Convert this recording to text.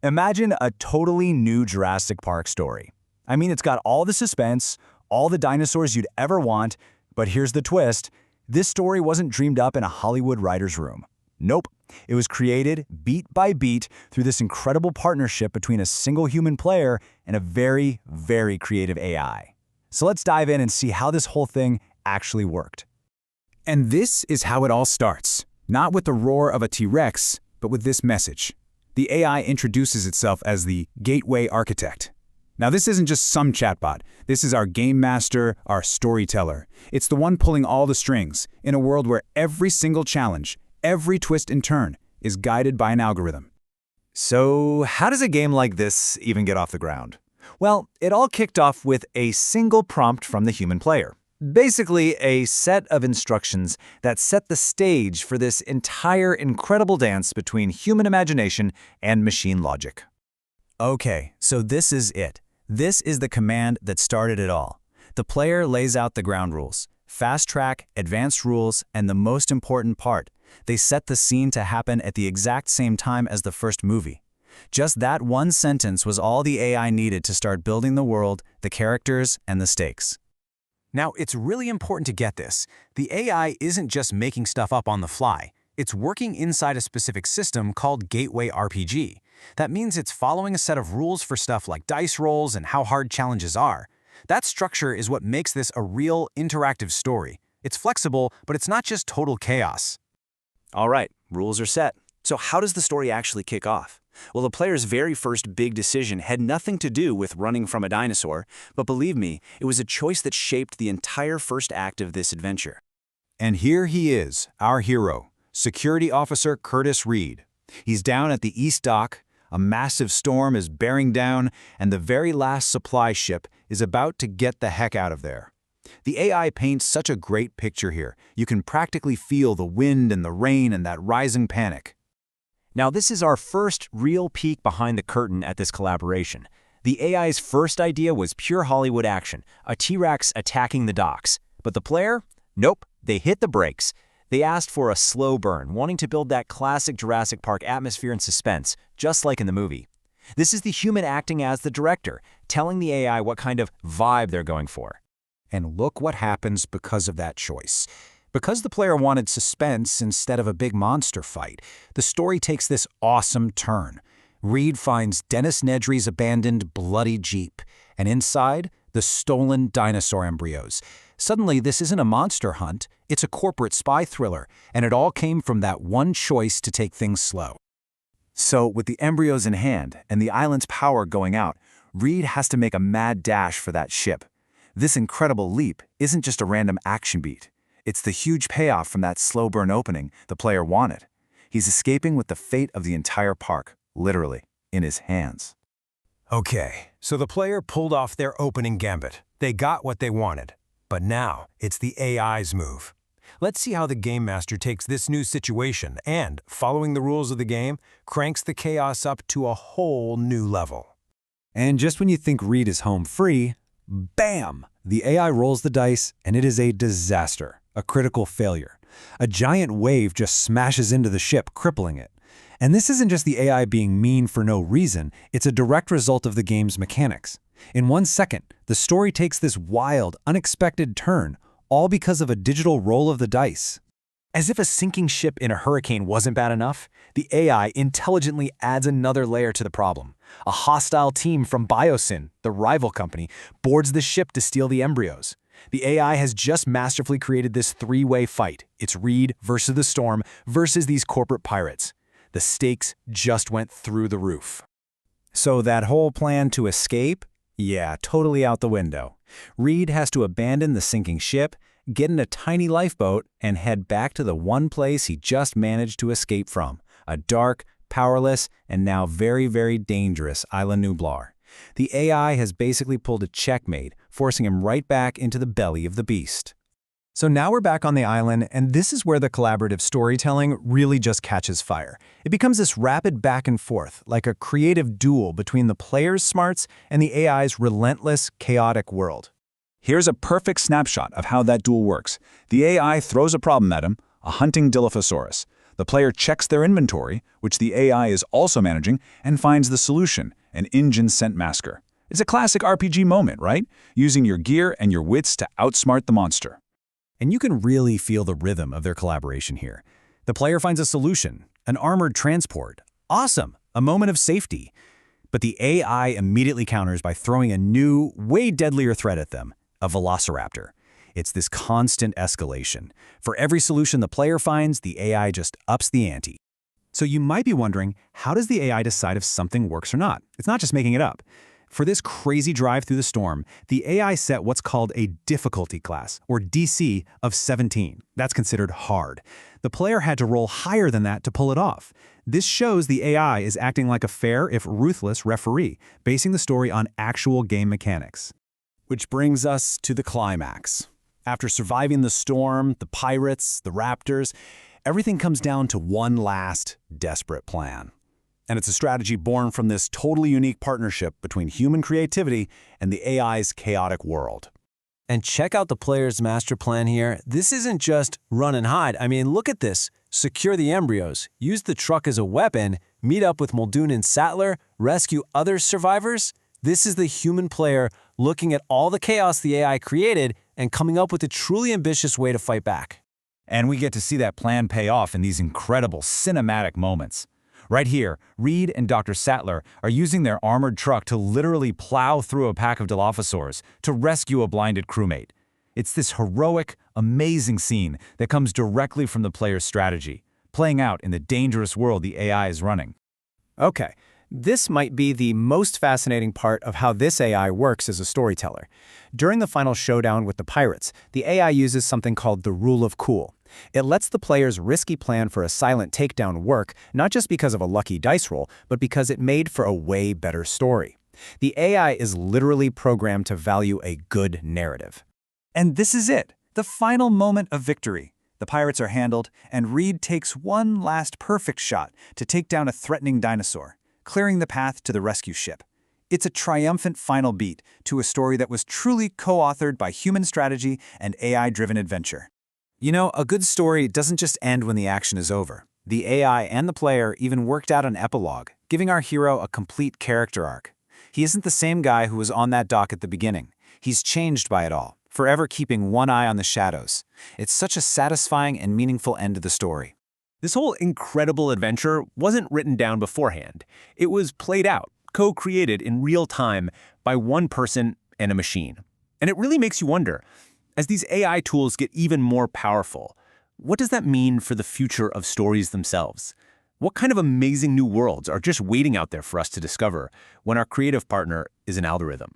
Imagine a totally new Jurassic Park story. I mean, it's got all the suspense, all the dinosaurs you'd ever want, but here's the twist. This story wasn't dreamed up in a Hollywood writer's room. Nope. It was created beat by beat through this incredible partnership between a single human player and a very, very creative AI. So let's dive in and see how this whole thing actually worked. And this is how it all starts. Not with the roar of a T-Rex, but with this message. The AI introduces itself as the Gateway Architect. Now, this isn't just some chatbot. This is our game master, our storyteller. It's the one pulling all the strings in a world where every single challenge, every twist and turn is guided by an algorithm. So how does a game like this even get off the ground? Well, it all kicked off with a single prompt from the human player. Basically, a set of instructions that set the stage for this entire incredible dance between human imagination and machine logic. Okay, so this is it. This is the command that started it all. The player lays out the ground rules, fast track, advanced rules, and the most important part, they set the scene to happen at the exact same time as the first movie. Just that one sentence was all the AI needed to start building the world, the characters, and the stakes. Now, it's really important to get this. The AI isn't just making stuff up on the fly. It's working inside a specific system called Gateway RPG. That means it's following a set of rules for stuff like dice rolls and how hard challenges are. That structure is what makes this a real interactive story. It's flexible, but it's not just total chaos. All right, rules are set. So how does the story actually kick off? Well, the player's very first big decision had nothing to do with running from a dinosaur, but believe me, it was a choice that shaped the entire first act of this adventure. And here he is, our hero, Security Officer Curtis Reed. He's down at the East Dock, a massive storm is bearing down, and the very last supply ship is about to get the heck out of there. The AI paints such a great picture here. You can practically feel the wind and the rain and that rising panic. Now, this is our first real peek behind the curtain at this collaboration. The AI's first idea was pure Hollywood action, a T-Rex attacking the docks. But the player? Nope, they hit the brakes. They asked for a slow burn, wanting to build that classic Jurassic Park atmosphere and suspense, just like in the movie. This is the human acting as the director, telling the AI what kind of vibe they're going for. And look what happens because of that choice. Because the player wanted suspense instead of a big monster fight, the story takes this awesome turn. Reed finds Dennis Nedry's abandoned, bloody Jeep, and inside, the stolen dinosaur embryos. Suddenly, this isn't a monster hunt, it's a corporate spy thriller, and it all came from that one choice to take things slow. So, with the embryos in hand and the island's power going out, Reed has to make a mad dash for that ship. This incredible leap isn't just a random action beat. It's the huge payoff from that slow burn opening the player wanted. He's escaping with the fate of the entire park, literally, in his hands. Okay, so the player pulled off their opening gambit. They got what they wanted. But now, it's the AI's move. Let's see how the Game Master takes this new situation and, following the rules of the game, cranks the chaos up to a whole new level. And just when you think Reed is home free, bam! The AI rolls the dice, and it is a disaster, a critical failure. A giant wave just smashes into the ship, crippling it. And this isn't just the AI being mean for no reason, it's a direct result of the game's mechanics. In 1 second, the story takes this wild, unexpected turn, all because of a digital roll of the dice. As if a sinking ship in a hurricane wasn't bad enough, the AI intelligently adds another layer to the problem. A hostile team from Biosyn, the rival company, boards the ship to steal the embryos. The AI has just masterfully created this three-way fight. It's Reed versus the storm versus these corporate pirates. The stakes just went through the roof. So that whole plan to escape? Yeah, totally out the window. Reed has to abandon the sinking ship, get in a tiny lifeboat, and head back to the one place he just managed to escape from, a dark, powerless, and now very, very dangerous Isla Nublar. The AI has basically pulled a checkmate, forcing him right back into the belly of the beast. So now we're back on the island, and this is where the collaborative storytelling really just catches fire. It becomes this rapid back and forth, like a creative duel between the player's smarts and the AI's relentless, chaotic world. Here's a perfect snapshot of how that duel works. The AI throws a problem at him, a hunting Dilophosaurus. The player checks their inventory, which the AI is also managing, and finds the solution, an engine scent masker. It's a classic RPG moment, right? Using your gear and your wits to outsmart the monster. And you can really feel the rhythm of their collaboration here. The player finds a solution, an armored transport. Awesome, a moment of safety. But the AI immediately counters by throwing a new, way deadlier threat at them, a velociraptor. It's this constant escalation. For every solution the player finds, the AI just ups the ante. So you might be wondering, how does the AI decide if something works or not? It's not just making it up. For this crazy drive through the storm, the AI set what's called a difficulty class, or DC, of 17. That's considered hard. The player had to roll higher than that to pull it off. This shows the AI is acting like a fair, if ruthless, referee, basing the story on actual game mechanics. Which brings us to the climax. After surviving the storm, the pirates, the raptors, everything comes down to one last, desperate plan. And it's a strategy born from this totally unique partnership between human creativity and the AI's chaotic world. And check out the player's master plan here. This isn't just run and hide. I mean, look at this. Secure the embryos, use the truck as a weapon, meet up with Muldoon and Sattler, rescue other survivors. This is the human player looking at all the chaos the AI created and coming up with a truly ambitious way to fight back. And we get to see that plan pay off in these incredible cinematic moments. Right here, Reed and Dr. Sattler are using their armored truck to literally plow through a pack of Dilophosaurs to rescue a blinded crewmate. It's this heroic, amazing scene that comes directly from the player's strategy, playing out in the dangerous world the AI is running. Okay, this might be the most fascinating part of how this AI works as a storyteller. During the final showdown with the pirates, the AI uses something called the rule of cool. It lets the player's risky plan for a silent takedown work, not just because of a lucky dice roll, but because it made for a way better story. The AI is literally programmed to value a good narrative. And this is it, the final moment of victory. The pirates are handled, and Reed takes one last perfect shot to take down a threatening dinosaur, clearing the path to the rescue ship. It's a triumphant final beat to a story that was truly co-authored by human strategy and AI-driven adventure. You know, a good story doesn't just end when the action is over. The AI and the player even worked out an epilogue, giving our hero a complete character arc. He isn't the same guy who was on that dock at the beginning. He's changed by it all, forever keeping one eye on the shadows. It's such a satisfying and meaningful end to the story. This whole incredible adventure wasn't written down beforehand. It was played out, co-created in real time by one person and a machine. And it really makes you wonder, as these AI tools get even more powerful, what does that mean for the future of stories themselves? What kind of amazing new worlds are just waiting out there for us to discover when our creative partner is an algorithm?